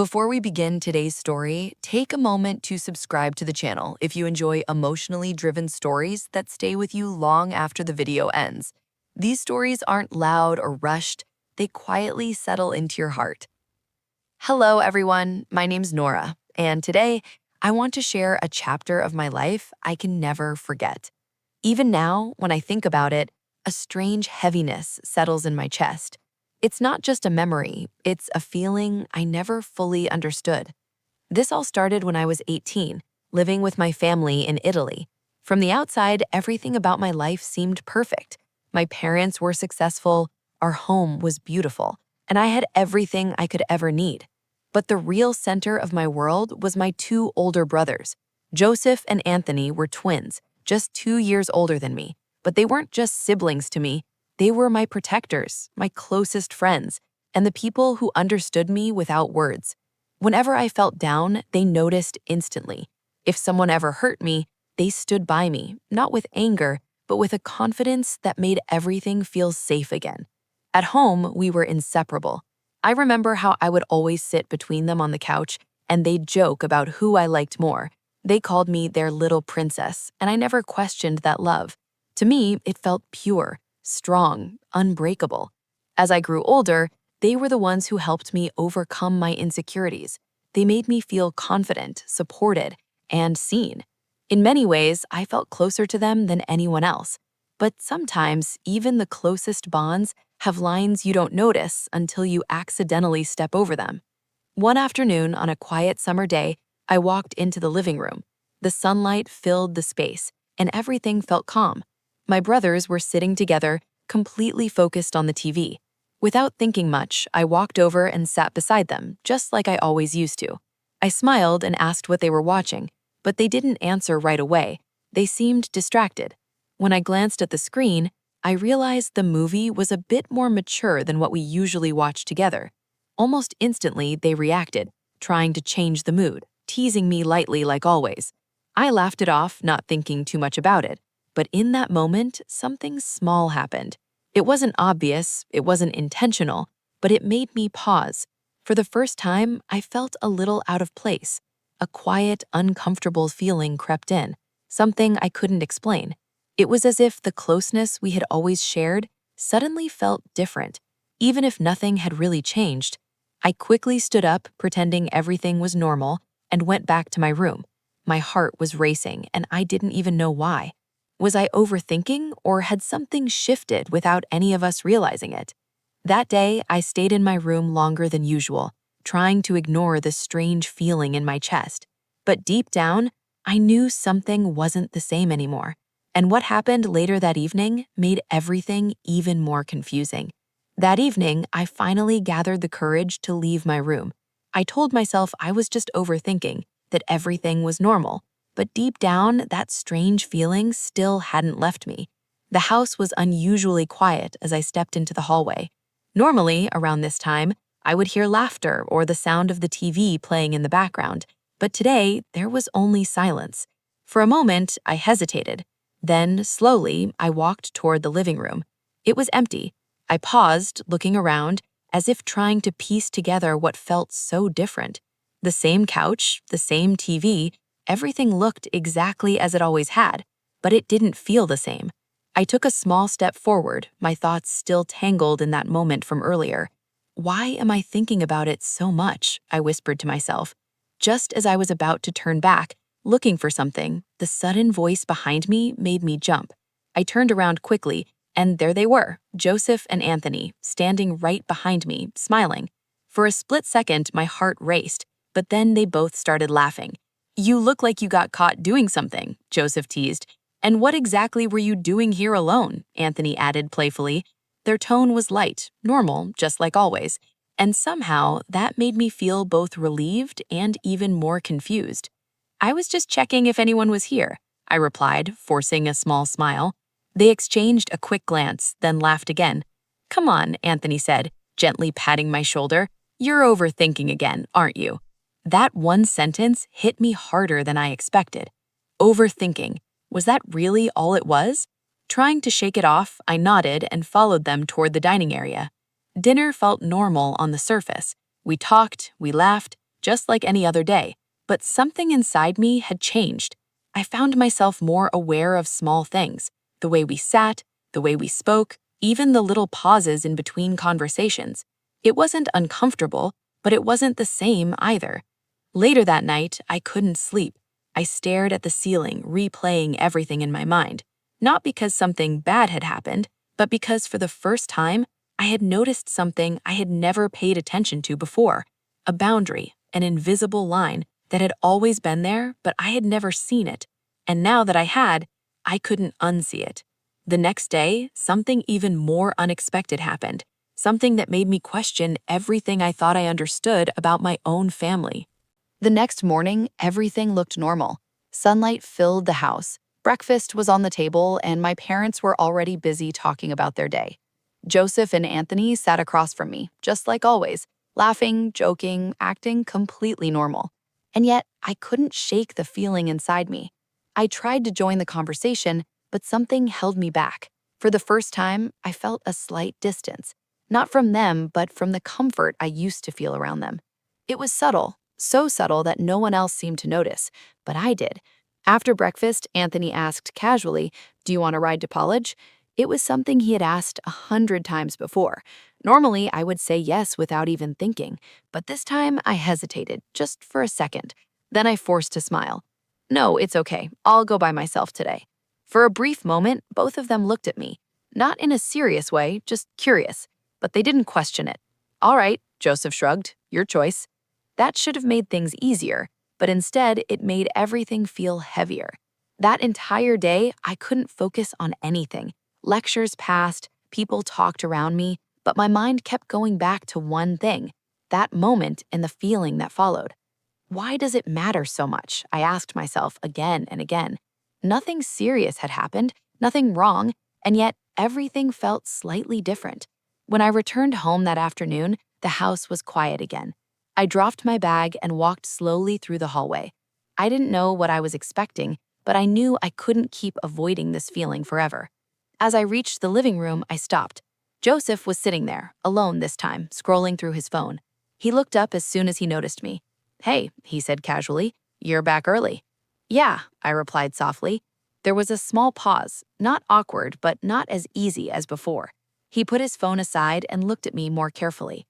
Before we begin today's story, take a moment to subscribe to the channel if you enjoy emotionally driven stories that stay with you long after the video ends. These stories aren't loud or rushed, they quietly settle into your heart. Hello, everyone. My name's Nora, and today I want to share a chapter of my life I can never forget. Even now, when I think about it, a strange heaviness settles in my chest. It's not just a memory, it's a feeling I never fully understood. This all started when I was 18, living with my family in Italy. From the outside, everything about my life seemed perfect. My parents were successful, our home was beautiful, and I had everything I could ever need. But the real center of my world was my two older brothers. Joseph and Anthony were twins, just 2 years older than me, but they weren't just siblings to me. They were my protectors, my closest friends, and the people who understood me without words. Whenever I felt down, they noticed instantly. If someone ever hurt me, they stood by me, not with anger, but with a confidence that made everything feel safe again. At home, we were inseparable. I remember how I would always sit between them on the couch, and they'd joke about who I liked more. They called me their little princess, and I never questioned that love. To me, it felt pure, strong, unbreakable. As I grew older, they were the ones who helped me overcome my insecurities. They made me feel confident, supported, and seen. In many ways, I felt closer to them than anyone else. But sometimes, even the closest bonds have lines you don't notice until you accidentally step over them. One afternoon on a quiet summer day, I walked into the living room. The sunlight filled the space, and everything felt calm. My brothers were sitting together, completely focused on the TV. Without thinking much, I walked over and sat beside them, just like I always used to. I smiled and asked what they were watching, but they didn't answer right away. They seemed distracted. When I glanced at the screen, I realized the movie was a bit more mature than what we usually watch together. Almost instantly, they reacted, trying to change the mood, teasing me lightly like always. I laughed it off, not thinking too much about it. But in that moment, something small happened. It wasn't obvious, it wasn't intentional, but it made me pause. For the first time, I felt a little out of place. A quiet, uncomfortable feeling crept in, something I couldn't explain. It was as if the closeness we had always shared suddenly felt different, even if nothing had really changed. I quickly stood up, pretending everything was normal, and went back to my room. My heart was racing, and I didn't even know why. Was I overthinking, or had something shifted without any of us realizing it? That day, I stayed in my room longer than usual, trying to ignore the strange feeling in my chest. But deep down, I knew something wasn't the same anymore. And what happened later that evening made everything even more confusing. That evening, I finally gathered the courage to leave my room. I told myself I was just overthinking, that everything was normal. But deep down, that strange feeling still hadn't left me. The house was unusually quiet as I stepped into the hallway. Normally, around this time, I would hear laughter or the sound of the TV playing in the background, but today, there was only silence. For a moment, I hesitated. Then, slowly, I walked toward the living room. It was empty. I paused, looking around, as if trying to piece together what felt so different. The same couch, the same TV, everything looked exactly as it always had, but it didn't feel the same. I took a small step forward, my thoughts still tangled in that moment from earlier. Why am I thinking about it so much? I whispered to myself. Just as I was about to turn back, looking for something, the sudden voice behind me made me jump. I turned around quickly, and there they were, Joseph and Anthony, standing right behind me, smiling. For a split second, my heart raced, but then they both started laughing. "You look like you got caught doing something," Joseph teased. "And what exactly were you doing here alone?" Anthony added playfully. Their tone was light, normal, just like always. And somehow, that made me feel both relieved and even more confused. "I was just checking if anyone was here," I replied, forcing a small smile. They exchanged a quick glance, then laughed again. "Come on," Anthony said, gently patting my shoulder. "You're overthinking again, aren't you?" That one sentence hit me harder than I expected. Overthinking. Was that really all it was? Trying to shake it off, I nodded and followed them toward the dining area. Dinner felt normal on the surface. We talked, we laughed, just like any other day, but something inside me had changed. I found myself more aware of small things, the way we sat, the way we spoke, even the little pauses in between conversations. It wasn't uncomfortable, but it wasn't the same either. Later that night, I couldn't sleep. I stared at the ceiling, replaying everything in my mind. Not because something bad had happened, but because for the first time, I had noticed something I had never paid attention to before. A boundary, an invisible line that had always been there, but I had never seen it. And now that I had, I couldn't unsee it. The next day, something even more unexpected happened. Something that made me question everything I thought I understood about my own family. The next morning, everything looked normal. Sunlight filled the house. Breakfast was on the table, and my parents were already busy talking about their day. Joseph and Anthony sat across from me, just like always, laughing, joking, acting completely normal. And yet, I couldn't shake the feeling inside me. I tried to join the conversation, but something held me back. For the first time, I felt a slight distance. Not from them, but from the comfort I used to feel around them. It was subtle, so subtle that no one else seemed to notice, but I did. After breakfast, Anthony asked casually, "Do you want to ride to college?" It was something he had asked 100 times before. Normally, I would say yes without even thinking, but this time I hesitated, just for a second. Then I forced a smile. "No, it's okay. I'll go by myself today." For a brief moment, both of them looked at me. Not in a serious way, just curious. But they didn't question it. "All right," Joseph shrugged. "Your choice." That should have made things easier, but instead it made everything feel heavier. That entire day, I couldn't focus on anything. Lectures passed, people talked around me, but my mind kept going back to one thing, that moment and the feeling that followed. Why does it matter so much? I asked myself again and again. Nothing serious had happened, nothing wrong, and yet everything felt slightly different. When I returned home that afternoon, the house was quiet again. I dropped my bag and walked slowly through the hallway. I didn't know what I was expecting, but I knew I couldn't keep avoiding this feeling forever. As I reached the living room, I stopped. Joseph was sitting there, alone this time, scrolling through his phone. He looked up as soon as he noticed me. "Hey," he said casually, "you're back early." "Yeah," I replied softly. There was a small pause, not awkward, but not as easy as before. He put his phone aside and looked at me more carefully.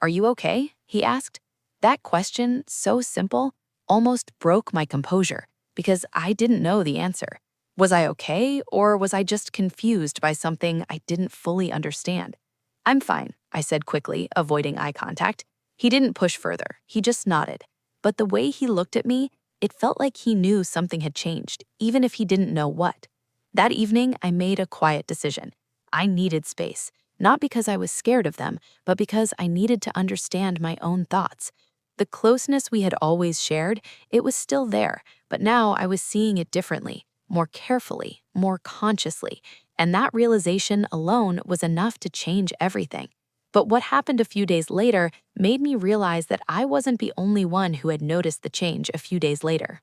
"Are you okay?" he asked. That question, so simple, almost broke my composure because I didn't know the answer. Was I okay, or was I just confused by something I didn't fully understand? "I'm fine," I said quickly, avoiding eye contact. He didn't push further, he just nodded. But the way he looked at me, it felt like he knew something had changed, even if he didn't know what. That evening, I made a quiet decision. I needed space, not because I was scared of them, but because I needed to understand my own thoughts. The closeness we had always shared, it was still there, but now I was seeing it differently, more carefully, more consciously, and that realization alone was enough to change everything. But what happened a few days later made me realize that I wasn't the only one who had noticed the change a few days later.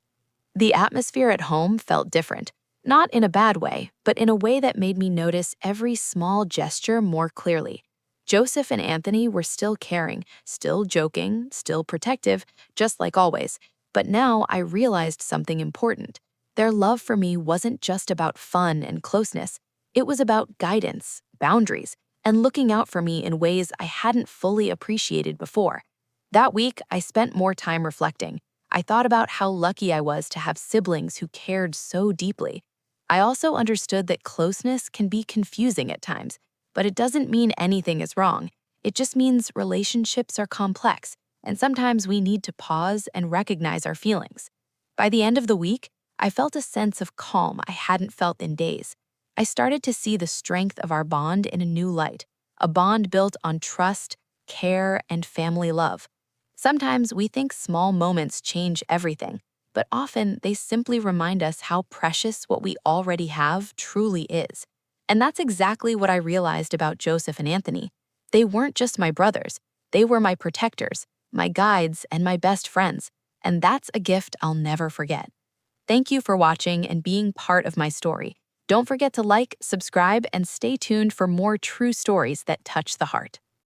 The atmosphere at home felt different, not in a bad way, but in a way that made me notice every small gesture more clearly. Joseph and Anthony were still caring, still joking, still protective, just like always. But now I realized something important. Their love for me wasn't just about fun and closeness. It was about guidance, boundaries, and looking out for me in ways I hadn't fully appreciated before. That week, I spent more time reflecting. I thought about how lucky I was to have siblings who cared so deeply. I also understood that closeness can be confusing at times, but it doesn't mean anything is wrong. It just means relationships are complex, and sometimes we need to pause and recognize our feelings. By the end of the week, I felt a sense of calm I hadn't felt in days. I started to see the strength of our bond in a new light, a bond built on trust, care, and family love. Sometimes we think small moments change everything, but often they simply remind us how precious what we already have truly is. And that's exactly what I realized about Joseph and Anthony. They weren't just my brothers, they were my protectors, my guides, and my best friends. And that's a gift I'll never forget. Thank you for watching and being part of my story. Don't forget to like, subscribe, and stay tuned for more true stories that touch the heart.